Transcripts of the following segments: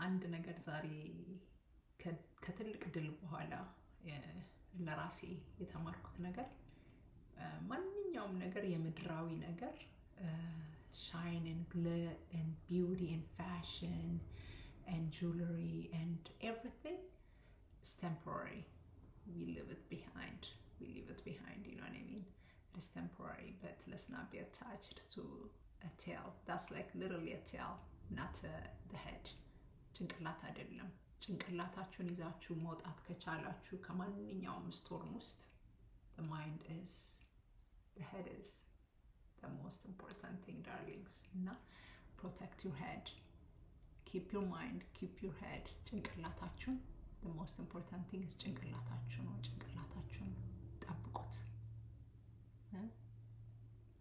አንድ ነገር ዛሬ ከትልቅ ድል በኋላ ለራሴ የተማርኩት ነገር ማንኛውም ነገር የምድራዊ ነገር shine and glitter and beauty and fashion and jewelry and everything is temporary. We leave it behind. You know what I mean? It's temporary, but let's not be attached to a tail. That's like literally a tail, not the head. ጭንቅላት አይደለም ጭንቅላታችሁን ይዛችሁ መውጣት ከቻላችሁ ከማንኛውም ስቶርም ውስጥ the mind is the head is the most important thing, darlings. Now protect your head, keep your mind, keep your head. ጭንቅላታችሁን the most important thing is ጭንቅላታችሁ ነው ጭንቅላታችሁን ጠብቁት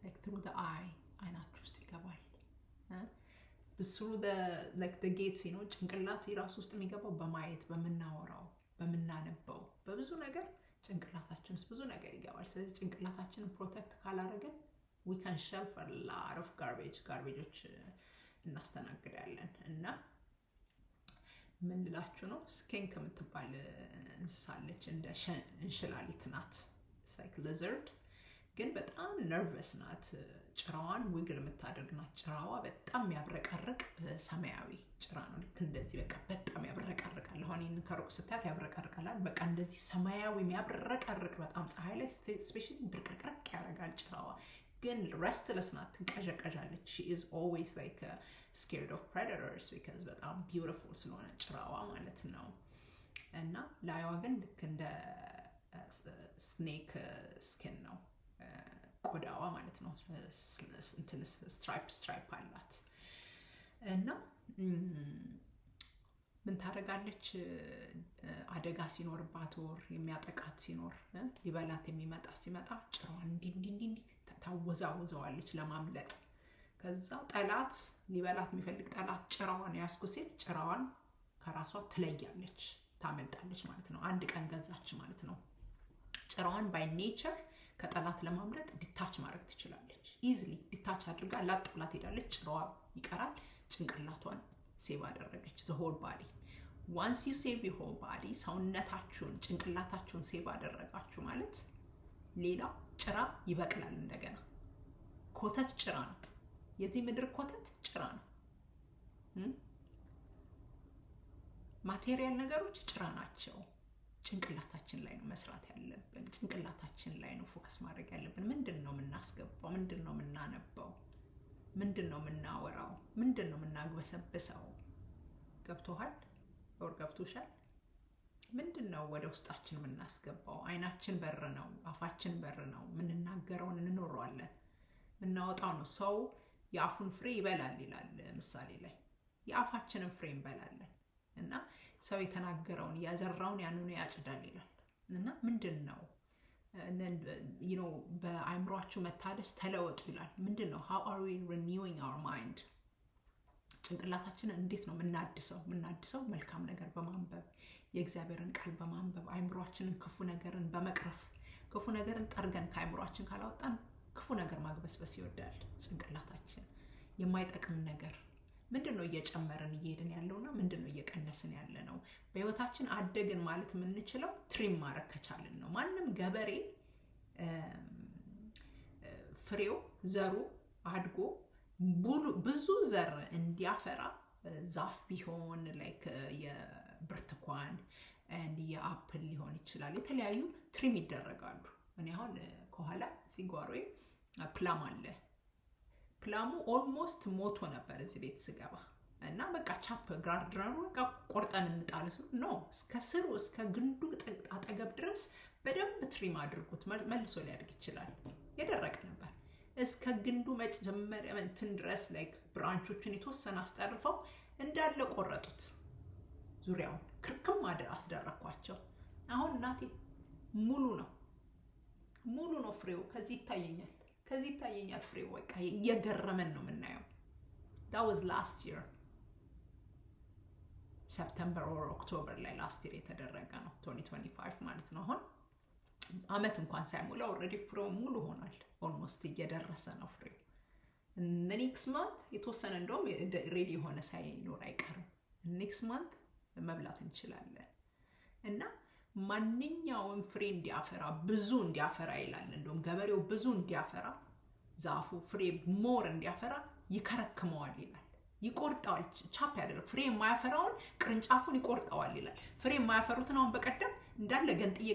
like through the eye አይናችሁ ውስጥ ይገባል through the gates, you know, ጭንቅላት ራስ ውስጥ የሚገባው በማየት በመናወራው በመናነበው በብዙ ነገር ጭንቅላታችን ውስጥ ብዙ ነገር ይገባል ስለዚህ ጭንቅላታችንን ፕሮቴክት ካላደረግን we can shelf a lot of garbage እናስተናግዳለን እና ምን ልላችሁ ነው ስኬንክ የምትባል እንስሳለች እንደ እንሽላሊት ናት it's like lizard ግን በጣም ነርቨስ ናት ጭራዋን ዊግል የምታደርግ ናት ጭራዋ በጣም ያብረቀርቅ ሰማያዊ ጭራ ነው ልክ እንደዚህ በቃ በጣም ያብረቀርቃል አሁን ይሄን ከሩቅ ስታት ያብረቀርቃል በቃ እንደዚህ ሰማያዊ የሚያብረቀርቅ በጣም ፀሐይ ላይ ስፔሻሊ ብርቅርቅርቅ ያደርጋል ጭራዋ ግን restless ናት ትንቀዠቀዣለች she is always like scared of predators because በጣም beautiful ስለሆነ ጭራዋ ማለት ነው እና ላይዋ ግን ልክ እንደ snake skin ነው ቆዳዋ ማለት ነው እንትን ስትራይፕ አላት እና ምን ታደርጋለች አደጋ ሲኖርባት ወር የሚያጠቃት ሲኖር ሊበላት የሚመጣ ሲመጣ ጭራዋን እንዲህ ታወዛውዘዋለች ለማምለጥ ከዛ ጠላት ሊበላት የሚፈልግ ጠላት ጭራዋን ያስኩ ሲል ጭራዋን ከራሷ ትለያለች ታመልጣለች ማለት ነው አንድ ቀን ገዛች ማለት ነው ጭራዋን by nature ከጠላት ለማምለጥ ዲታች ማድረግ ትችላለች easily ዲታች አድርጋ ላጥላ ትሄዳለች ጭራዋ ይቀራል ጭንቅላቷን ሴቭ አደረገች the whole body once you save your whole body ሰውነታችሁን ጭንቅላታችሁን ሴቭ አደረጋችሁ ማለት ሌላ ጭራ ይበቅላል እንደገና ኮተት ጭራ ነው የዚህ ምድር ኮተት ጭራ ነው ማቴሪያል ነገሮች ጭራ ናቸው ጭንቅላታችን ላይ ነው መስራት ያለብን ጭንቅላታችን ላይ ነው ፎከስ ማድረግ ያለብን ምንድነው የምናስገባው ምንድነው የምናነበው ምንድነው የምናወራው ምንድነው የምናግበሰብሰው ገብቶሃል ወር ገብቶሻል ምንድነው ወደ ውስጣችን የምናስገባው አይናችን በር ነው አፋችን በር ነው ምንናገረውን እንኖረዋለን ምናወጣው ነው ሰው ያፉን ፍሬ ይበላል ይላል ምሳሌ ላይ ያፋችንን ፍሬ እንበላለን እና ሰው የተናገረውን ያዘራውን ያንኑ ያጭዳል ይላል እና ምንድነው you know በአይምሮአችሁ መታደስ ተለወጡ ይላል ምንድነው how are we renewing our mind ጭንቅላታችንን እንዴት ነው ምናድሰው መልካም ነገር በማንበብ የእግዚአብሔርን ቃል በማንበብ አይምሮአችንን ክፉ ነገርን በመቅረፍ ክፉ ነገርን ጠርገን ከአይምሮአችን ካላወጣን ክፉ ነገር ማግበስበስ ይወዳል ጭንቅላታችን የማይጠቅም ነገር ምንድነው እየጨመረን እየሄድን ያለውና ምንድነው እየቀነስን ያለነው በህይወታችን አደግን ማለት የምንችለው ትሪም ማድረግ ከቻልን ነው ማንንም ገበሬ ፍሬው ዘሩ አድጎ ብዙ ዘር እንዲያፈራ ዛፍ ቢሆን ላይክ የብርቱካን and የአፕል ሊሆን ይችላል የተለያዩ ትሪም ይደረጋሉ እኔ አሁን ከኋላ ሲጓሮይ ፕላም አለ ፕላሙ ኦልሞስት ሞቶ ነበር እዚህ ቤት ስገባ እና በቃ ቻፕ ጋርድነሩ በቃ ቆርጠን እንጣለሱ ነው እስከ ስሩ እስከ ግንዱ አጠገብ ድረስ በደንብ ትሪም አድርጉት መልሶ ሊያድግ ይችላል የደረቀ ነበር እስከ ግንዱ መጀመሪያ እንትን ድረስ ላይክ ብራንቾቹን የተወሰነ አስጠርፈው እንዳለ ቆረጡት ዙሪያውን ክርክም አስደረኳቸው አሁን እናቴ ሙሉ ነው ፍሬው ከዚህ ይታየኛል ፍሬው በቃ እየገረመን ነው የምናየው that was last year September or October ላይ last year የተደረገ ነው 2025 ማለት ነው አሁን አመት እንኳን ሳይሞላ already ፍሬው ሙሉ ሆኗል almost እየደረሰ ነው ፍሬው next month የተወሰነ እንደውም ሬዲ ሆነ ሳይኖር አይቀርም ኔክስት ማንት መብላት እንችላለን። እና ማንኛውም ፍሬ እንዲያፈራ ብዙ እንዲያፈራ ይላል። እንደውም ገበሬው ብዙ እንዲያፈራ ዛፉ ፍሬ ሞር እንዲያፈራ ይከረክመዋል ይላል። ይቆርጠዋል፣ ቻፕ ያደርጋል። ፍሬ የማያፈራውን ቅርንጫፉን ይቆርጠዋል ይላል። ፍሬ የማያፈሩትን አሁን በቀደም እንዳለ ገንጥዬ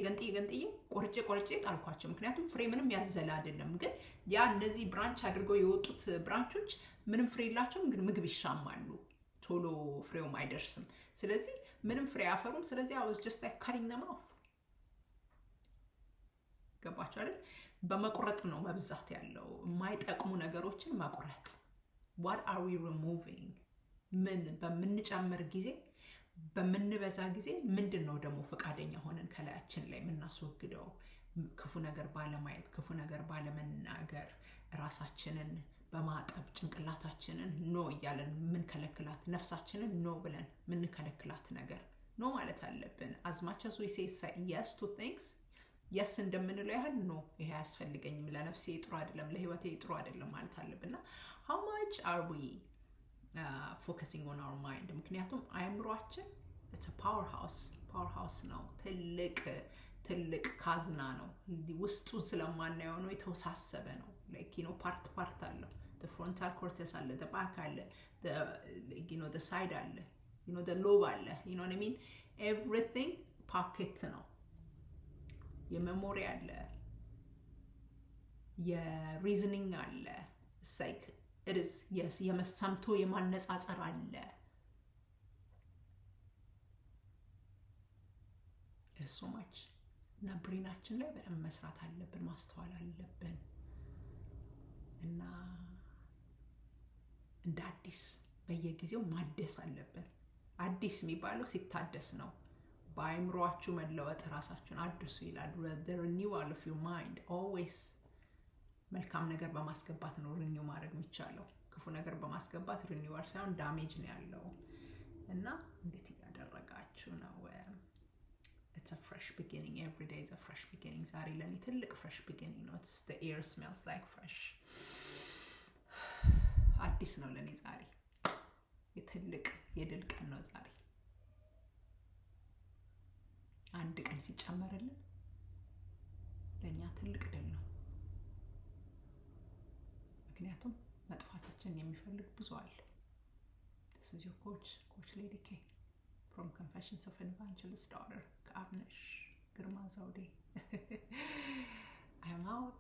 ቆርጬ ጣልኳቸው። ምክንያቱም ፍሬ ምንም ያዘለ አይደለም። ግን ያ እነዚህ ብራንች አድርገው የወጡት ብራንቾች ምንም ፍሬ የላቸውም፣ ግን ምግብ ይሻማሉ። ቶሎ ፍሬውም አይደርስም። ስለዚህ ምንም ፍሬ አያፈሩም። ስለዚህ I was just like cutting them off። ገባችሁ አይደል? በመቁረጥ ነው መብዛት ያለው። የማይጠቅሙ ነገሮችን መቁረጥ። what are we removing? ምን በምንጨምር ጊዜ በምንበዛ ጊዜ ምንድነው ደግሞ ፈቃደኛ ሆነን ከላያችን ላይ የምናስወግደው? ክፉ ነገር ባለማየት፣ ክፉ ነገር ባለመናገር፣ ራሳችንን በማጠብ ጭንቅላታችንን ኖ እያለን ምን ከለክላት፣ ነፍሳችንን ኖ ብለን ምን ከለክላት ነገር ኖ ማለት አለብን። as much as we say yes to things yes እንደምንለው ያህል ኖ ይሄ አያስፈልገኝም፣ ለነፍሴ ጥሩ አይደለም፣ ለህይወቴ ጥሩ አይደለም ማለት አለብንና how much are we focusing on our mind? ምክንያቱም አእምሮአችን it's a powerhouse ነው። ትልቅ ካዝና ነው። ውስጡን ስለማናየው ነው የተወሳሰበ ነው። like part አለው። the frontal cortex አለ፣ the back አለ፣ the side አለ፣ the lobe አለ, you know what I mean? everything pocket ነው። የሜሞሪ አለ፣ የሪዝኒንግ አለ፣ like it is yes የመሰምቶ የማነጻጸር አለ። so much እና ብሬናችን ላይ በደንብ መስራት አለብን፣ ማስተዋል አለብን። እና እንደ አዲስ በየጊዜው ማደስ አለብን። አዲስ የሚባለው ሲታደስ ነው። በአእምሮአችሁ መለወጥ ራሳችሁን አድሱ ይላል። the renewal of your mind always መልካም ነገር በማስገባት ነው ሪኒው ማድረግ የሚቻለው። ክፉ ነገር በማስገባት ሪኒዋል ሳይሆን ዳሜጅ ነው ያለው። እና እንዴት ያደረጋችሁ ነው? it's a fresh beginning. Every day is a fresh beginning. ዛሬ ለኔ ትልቅ fresh beginning ነው። it's the air smells like fresh. አዲስ ነው ለኔ ዛሬ። የትልቅ የድል ቀን ነው ዛሬ። አንድ ቀን ሲጨመርልን ለኛ ትልቅ ድል ነው። ምክንያቱም መጥፋታችን የሚፈልግ ብዙ አለ። this is your coach Lady K from Confessions of an Evangelist Daughter, ከአብነሽ ግርማ ዘውዴ። I'm out.